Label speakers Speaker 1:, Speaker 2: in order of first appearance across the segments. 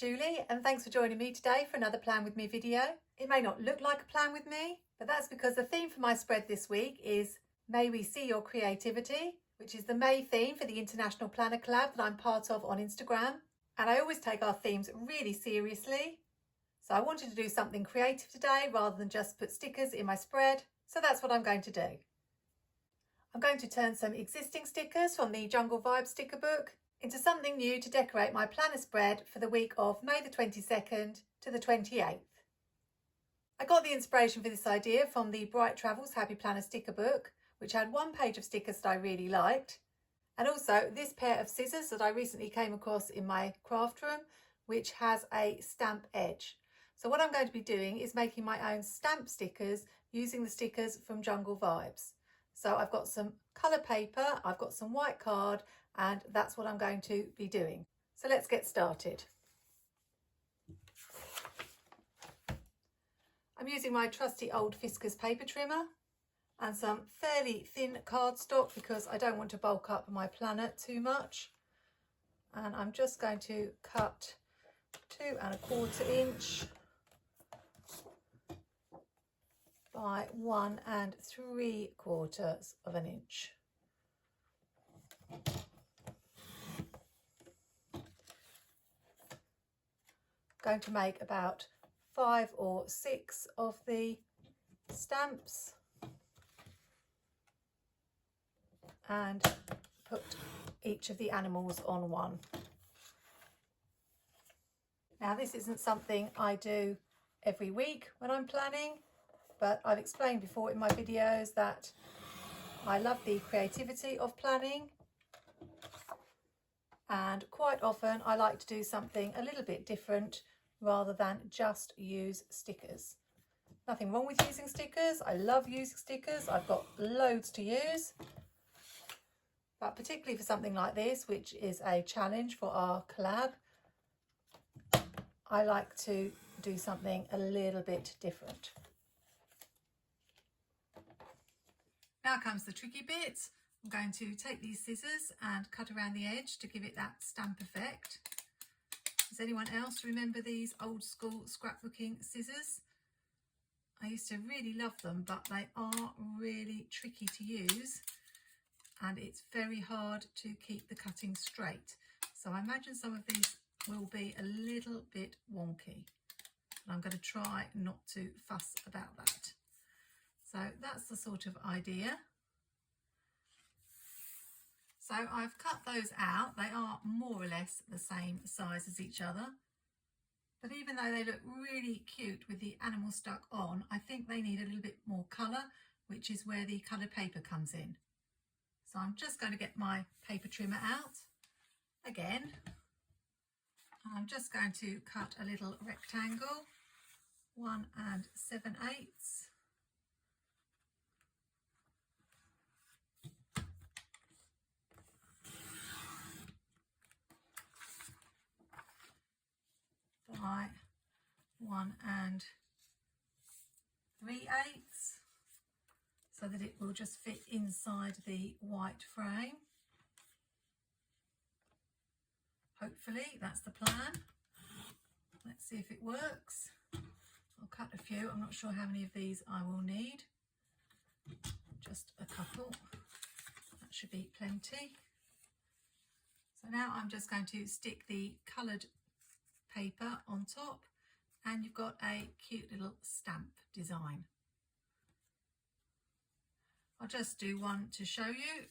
Speaker 1: Julie and thanks for joining me today for another Plan With Me video. It may not look like a Plan With Me, but that's because the theme for my spread this week is May We See Your Creativity, which is the May theme for the International Planner Collab that I'm part of on Instagram. And I always take our themes really seriously. So I wanted to do something creative today rather than just put stickers in my spread. So that's what I'm going to do. I'm going to turn some existing stickers from the Jungle Vibe sticker book into something new to decorate my planner spread for the week of May the 22nd to the 28th. I got the inspiration for this idea from the Bright Travels Happy Planner sticker book, which had one page of stickers that I really liked, and also this pair of scissors that I recently came across in my craft room, which has a stamp edge. So what I'm going to be doing is making my own stamp stickers using the stickers from Jungle Vibes. So I've got some colour paper, I've got some white card, and that's what I'm going to be doing. So let's get started. I'm using my trusty old Fiskars paper trimmer and some fairly thin cardstock because I don't want to bulk up my planner too much. And I'm just going to cut 2 1/4 inch by 1 3/4 of an inch. Going to make about 5 or 6 of the stamps and put each of the animals on one. Now this isn't something I do every week when I'm planning, but I've explained before in my videos that I love the creativity of planning, and quite often I like to do something a little bit different rather than just use stickers. Nothing wrong with using stickers. I love using stickers. I've got loads to use. But particularly for something like this, which is a challenge for our collab, I like to do something a little bit different. Now comes the tricky bit. I'm going to take these scissors and cut around the edge to give it that stamp effect. Does anyone else remember these old school scrapbooking scissors? I used to really love them, but they are really tricky to use and it's very hard to keep the cutting straight. So I imagine some of these will be a little bit wonky. And I'm going to try not to fuss about that. So that's the sort of idea. So I've cut those out. They are more or less the same size as each other. But even though they look really cute with the animal stuck on, I think they need a little bit more colour, which is where the coloured paper comes in. So I'm just going to get my paper trimmer out again. And I'm just going to cut a little rectangle, 1 7/8. By 1 3/8, so that it will just fit inside the white frame. Hopefully that's the plan. Let's see if it works. I'll cut a few. I'm not sure how many of these I will need. Just a couple. That should be plenty. So now I'm just going to stick the coloured paper on top, and you've got a cute little stamp design. I'll just do one to show you.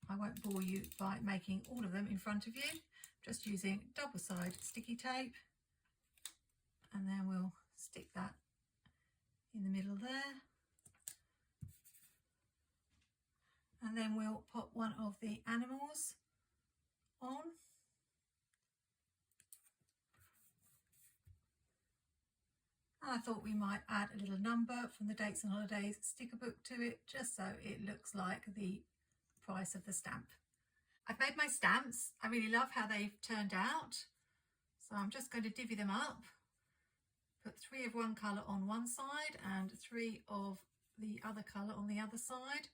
Speaker 1: I won't bore you by making all of them in front of you. Just using double-sided sticky tape, and then we'll stick that in the middle there, and then we'll pop one of the animals on. And I thought we might add a little number from the Dates and Holidays sticker book to it, just so it looks like the price of the stamp. I've made my stamps. I really love how they've turned out. So I'm just going to divvy them up. Put 3 of one colour on one side and 3 of the other colour on the other side.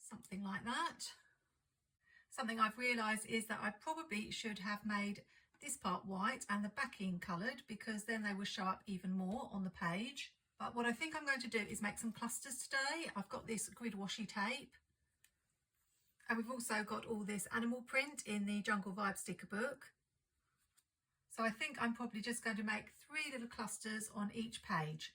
Speaker 1: Something like that. Something I've realised is that I probably should have made this part white and the backing coloured, because then they will show up even more on the page. But what I think I'm going to do is make some clusters today. I've got this grid washi tape, and we've also got all this animal print in the Jungle Vibe sticker book. So I think I'm probably just going to make 3 little clusters on each page.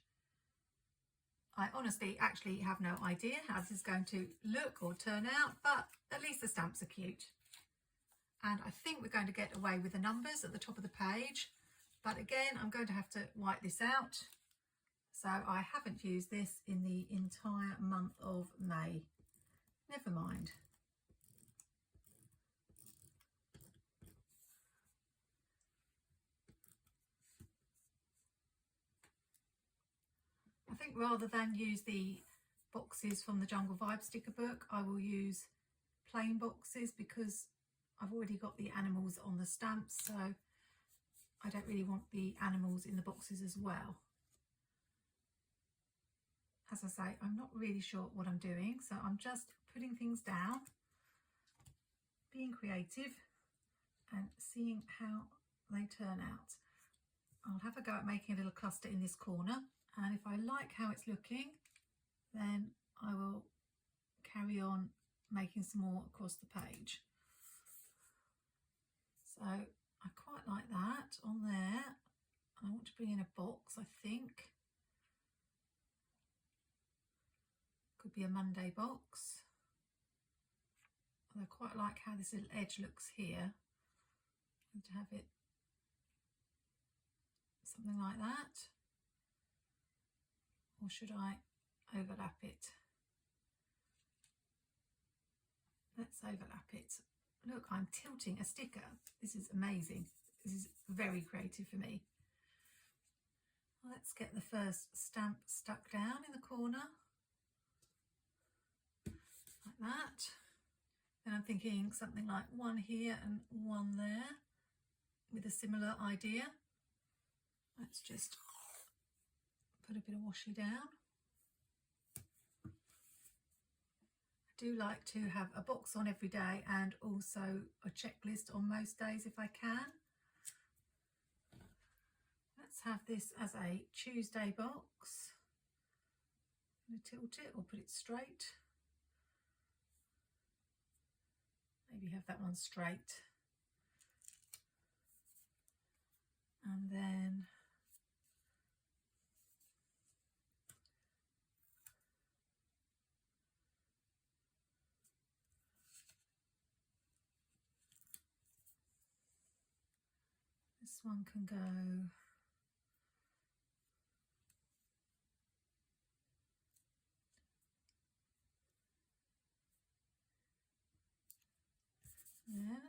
Speaker 1: I honestly actually have no idea how this is going to look or turn out, but at least the stamps are cute. And I think we're going to get away with the numbers at the top of the page. But again, I'm going to have to white this out. So I haven't used this in the entire month of May. Never mind. I think rather than use the boxes from the Jungle Vibe sticker book, I will use plain boxes, because I've already got the animals on the stamps, so I don't really want the animals in the boxes as well. As I say, I'm not really sure what I'm doing, so I'm just putting things down, being creative and seeing how they turn out. I'll have a go at making a little cluster in this corner, and if I like how it's looking, then I will carry on making some more across the page. So I quite like that on there. I want to bring in a box, I think. Could be a Monday box. I quite like how this little edge looks here. I'm going to have it something like that. Or should I overlap it? Let's overlap it. Look, I'm tilting a sticker. This is amazing. This is very creative for me. Let's get the first stamp stuck down in the corner. Like that. Then I'm thinking something like one here and one there with a similar idea. Let's just put a bit of washi down. I do like to have a box on every day and also a checklist on most days if I can. Let's have this as a Tuesday box. I'm going to tilt it or put it straight. Maybe have that one straight. And then this one can go there.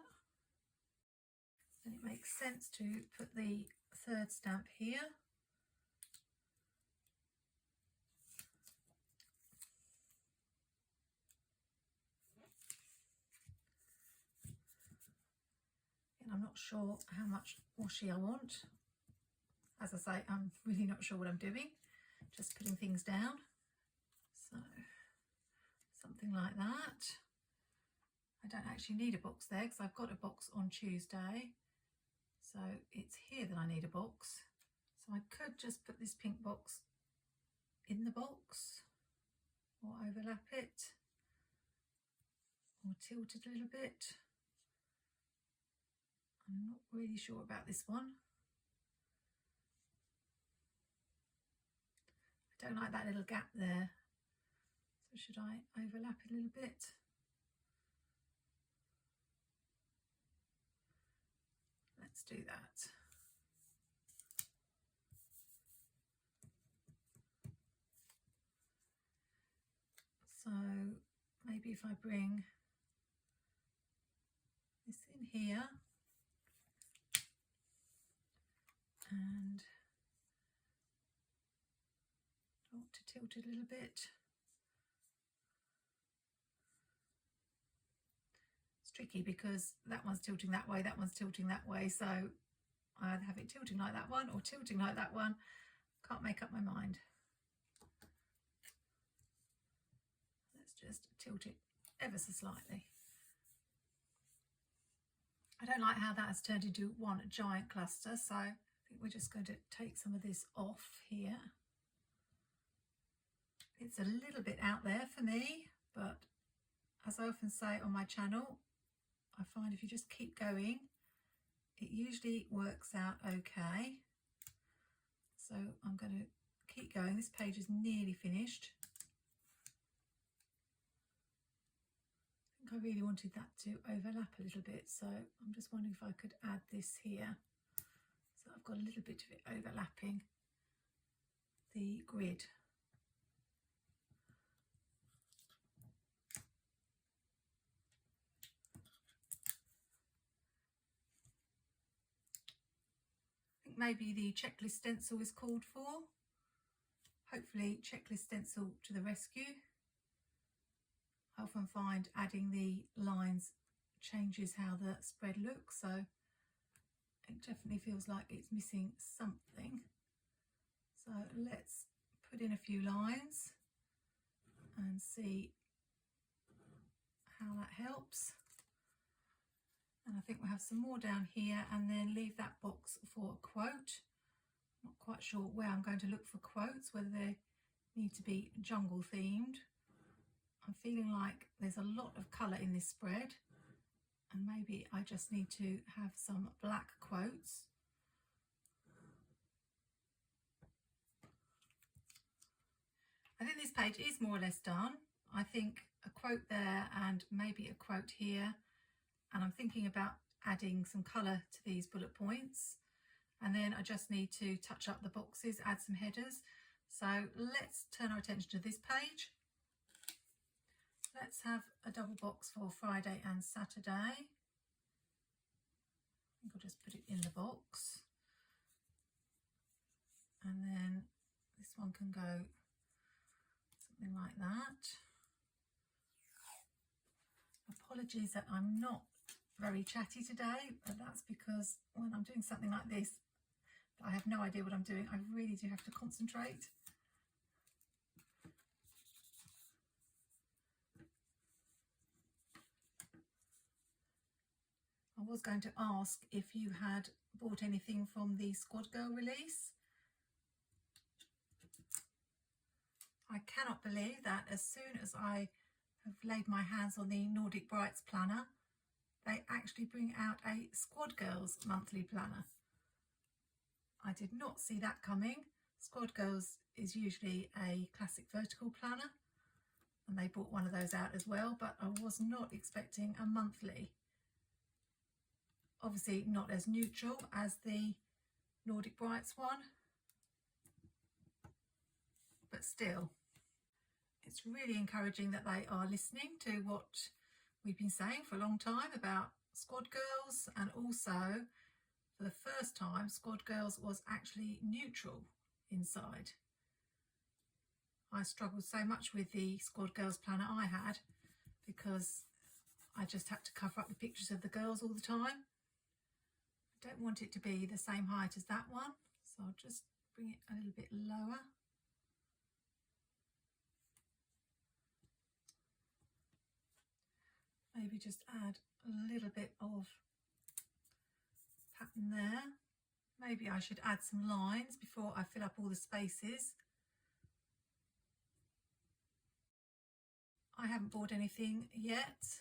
Speaker 1: Then it makes sense to put the third stamp here. And I'm not sure how much washi I want. As I say, I'm really not sure what I'm doing. Just putting things down. So something like that. I don't actually need a box there because I've got a box on Tuesday. So it's here that I need a box. So I could just put this pink box in the box or overlap it or tilt it a little bit. I'm not really sure about this one. I don't like that little gap there. So should I overlap it a little bit? Let's do that. So maybe if I bring this in here and I want to tilt it a little bit. It's tricky because that one's tilting that way, that one's tilting that way, so I either have it tilting like that one or tilting like that one. Can't make up my mind. Let's just tilt it ever so slightly. I don't like how that has turned into one giant cluster, so I think we're just going to take some of this off here. It's a little bit out there for me, but as I often say on my channel, I find if you just keep going, it usually works out okay. So I'm going to keep going. This page is nearly finished. I think I really wanted that to overlap a little bit, so I'm just wondering if I could add this here. So I've got a little bit of it overlapping the grid. I think maybe the checklist stencil is called for. Hopefully checklist stencil to the rescue. I often find adding the lines changes how the spread looks, so it definitely feels like it's missing something. So let's put in a few lines and see how that helps. And I think we'll have some more down here and then leave that box for a quote. Not quite sure where I'm going to look for quotes, whether they need to be jungle themed. I'm feeling like there's a lot of colour in this spread, and maybe I just need to have some black quotes. I think this page is more or less done. I think a quote there and maybe a quote here, and I'm thinking about adding some colour to these bullet points, and then I just need to touch up the boxes, add some headers. So let's turn our attention to this page. Let's have a double box for Friday and Saturday. I think I'll just put it in the box, and then this one can go something like that. Apologies that I'm not very chatty today, but that's because when I'm doing something like this, I have no idea what I'm doing. I really do have to concentrate. I was going to ask if you had bought anything from the Squad Girl release. I cannot believe that as soon as I have laid my hands on the Nordic Brights planner, they actually bring out a Squad Girls monthly planner. I did not see that coming. Squad Girls is usually a classic vertical planner, and they brought one of those out as well, but I was not expecting a monthly. Obviously not as neutral as the Nordic Brights one, but still, it's really encouraging that they are listening to what we've been saying for a long time about Squad Girls, and also for the first time Squad Girls was actually neutral inside. I struggled so much with the Squad Girls planner I had because I just had to cover up the pictures of the girls all the time. I don't want it to be the same height as that one, so I'll just bring it a little bit lower. Maybe just add a little bit of pattern there. Maybe I should add some lines before I fill up all the spaces. I haven't bought anything yet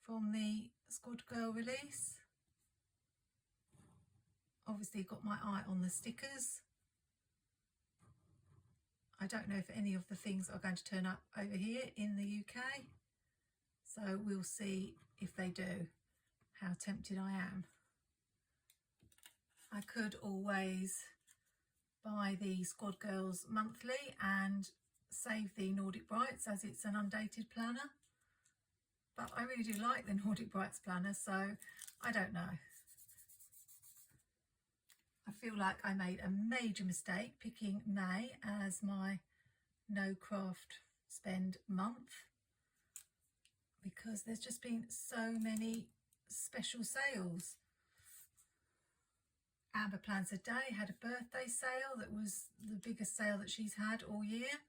Speaker 1: from the Squad Girl release. Obviously got my eye on the stickers. I don't know if any of the things are going to turn up over here in the UK, so we'll see if they do, how tempted I am. I could always buy the Squad Girls monthly and save the Nordic Brights as it's an undated planner, but I really do like the Nordic Brights planner, so I don't know. I feel like I made a major mistake picking May as my no craft spend month, because there's just been so many special sales. Amber Plans a Day had a birthday sale that was the biggest sale that she's had all year.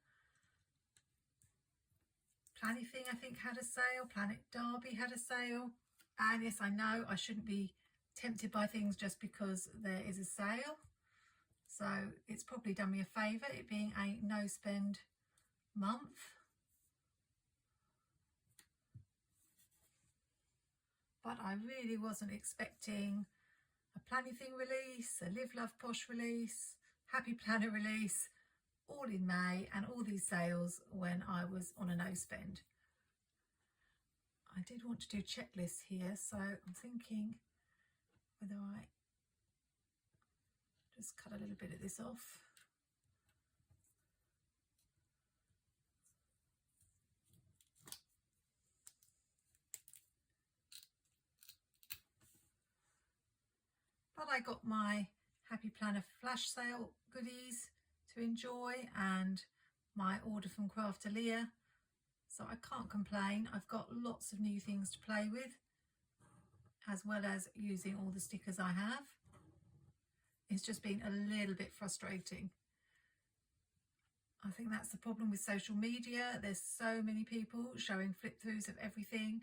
Speaker 1: Plannything, I think, had a sale. Planet Derby had a sale. And yes, I know I shouldn't be tempted by things just because there is a sale. So it's probably done me a favour, it being a no spend month. But I really wasn't expecting a Planning Thing release, a Live Love Posh release, Happy Planner release, all in May, and all these sales when I was on a no spend. I did want to do checklists here, so I'm thinking whether I just cut a little bit of this off. But I got my Happy Planner flash sale goodies to enjoy and my order from Craftalia, so I can't complain. I've got lots of new things to play with, as well as using all the stickers I have. It's just been a little bit frustrating. I think that's the problem with social media. There's so many people showing flip throughs of everything.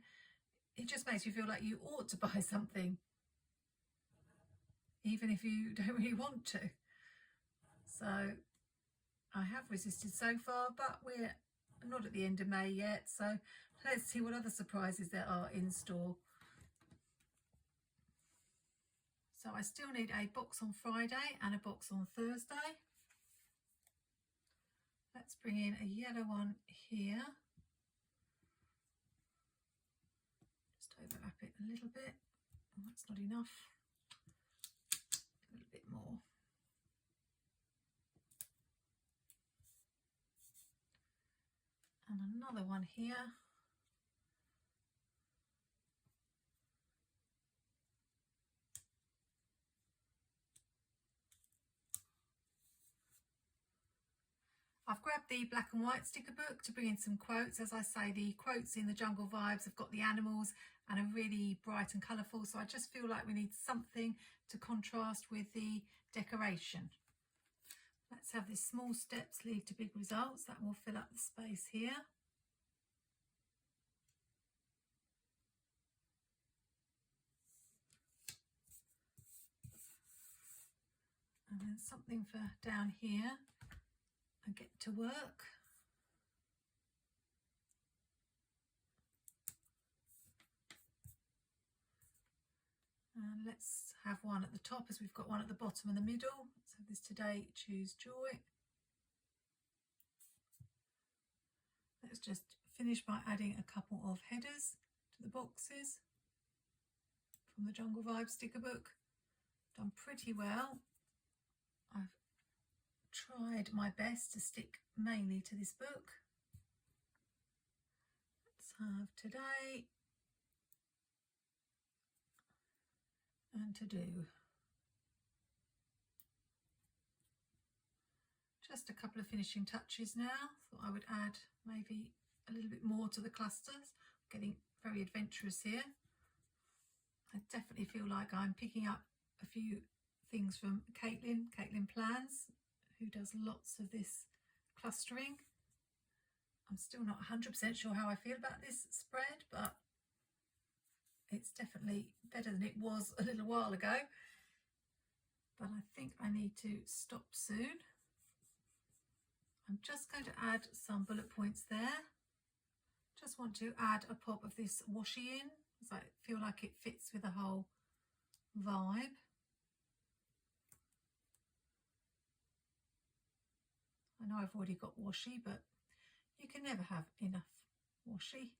Speaker 1: It just makes you feel like you ought to buy something, even if you don't really want to. So I have resisted so far, but we're not at the end of May yet, so let's see what other surprises there are in store. So I still need a box on Friday and a box on Thursday. Let's bring in a yellow one here. Just overlap it a little bit. Oh, that's not enough. A little bit more. And another one here. I've grabbed the black and white sticker book to bring in some quotes. As I say, the quotes in the Jungle Vibes have got the animals and are really bright and colourful, so I just feel like we need something to contrast with the decoration. Let's have this small steps lead to big results. That will fill up the space here. And then something for down here and get to work. And let's have one at the top, as we've got one at the bottom and the middle. So this today, choose joy. Let's just finish by adding a couple of headers to the boxes from the Jungle Vibe sticker book. Done pretty well. I've tried my best to stick mainly to this book. Let's have today and to do. Just a couple of finishing touches now. Thought I would add maybe a little bit more to the clusters. Getting very adventurous here. I definitely feel like I'm picking up a few things from Caitlin Plans, who does lots of this clustering. I'm still not 100% sure how I feel about this spread, but it's definitely better than it was a little while ago. But I think I need to stop soon. I'm just going to add some bullet points there. Just want to add a pop of this washi in, because I feel like it fits with the whole vibe. I know I've already got washi, but you can never have enough washi.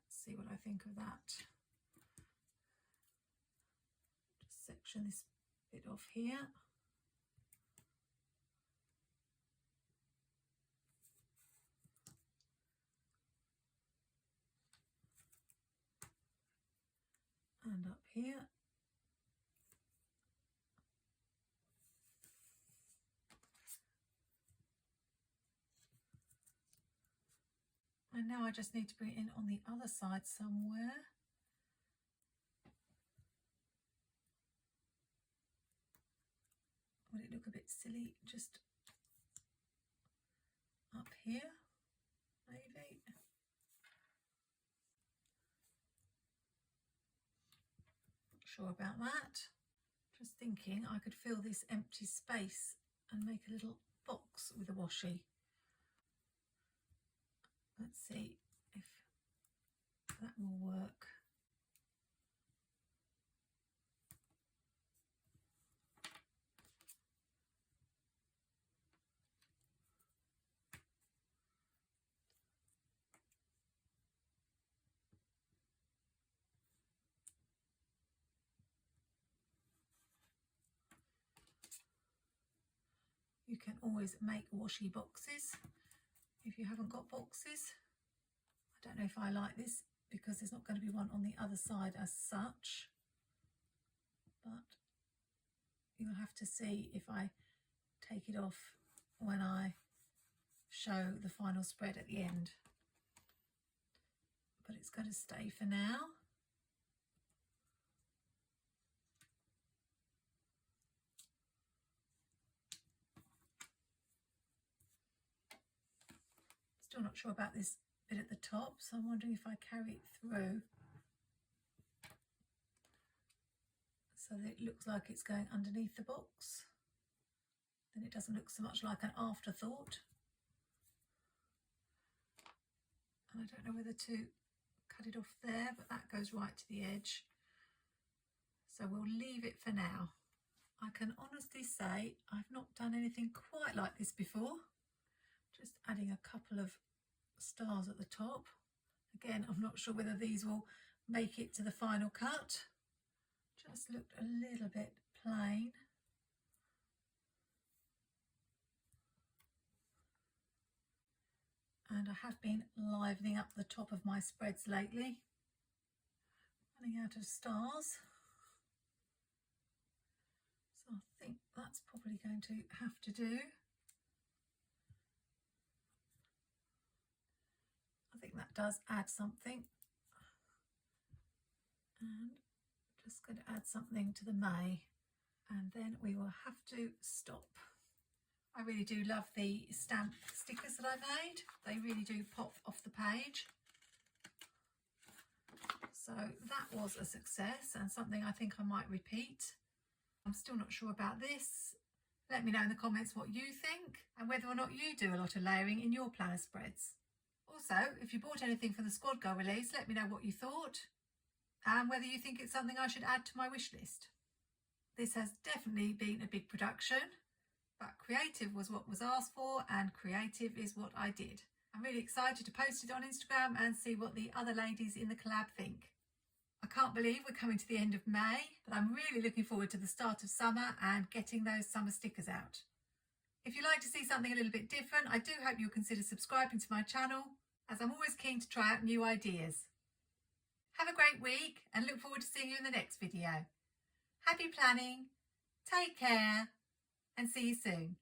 Speaker 1: Let's see what I think of that. Just section this bit off here. And up here. And now I just need to bring it in on the other side somewhere. Would it look a bit silly just up here, maybe? sure about that. Just thinking I could fill this empty space and make a little box with a washi. Let's see if that will work. You can always make washi boxes if you haven't got boxes. I don't know if I like this because there's not going to be one on the other side as such, but you'll have to see if I take it off when I show the final spread at the end. But it's going to stay for now. Still not sure about this bit at the top, so I'm wondering if I carry it through so that it looks like it's going underneath the box. Then it doesn't look so much like an afterthought. And I don't know whether to cut it off there, but that goes right to the edge. So we'll leave it for now. I can honestly say I've not done anything quite like this before. Just adding a couple of stars at the top. Again, I'm not sure whether these will make it to the final cut. Just looked a little bit plain. And I have been livening up the top of my spreads lately. Running out of stars. So I think that's probably going to have to do. I think that does add something. And just going to add something to the May. And then we will have to stop. I really do love the stamp stickers that I made. They really do pop off the page. So that was a success and something I think I might repeat. I'm still not sure about this. Let me know in the comments what you think and whether or not you do a lot of layering in your planner spreads. Also, if you bought anything for the Squad Girl release, let me know what you thought and whether you think it's something I should add to my wish list. This has definitely been a big production. But creative was what was asked for and creative is what I did. I'm really excited to post it on Instagram and see what the other ladies in the collab think. I can't believe we're coming to the end of May, but I'm really looking forward to the start of summer and getting those summer stickers out. If you'd like to see something a little bit different, I do hope you'll consider subscribing to my channel, as I'm always keen to try out new ideas. Have a great week and look forward to seeing you in the next video. Happy planning, take care, and see you soon.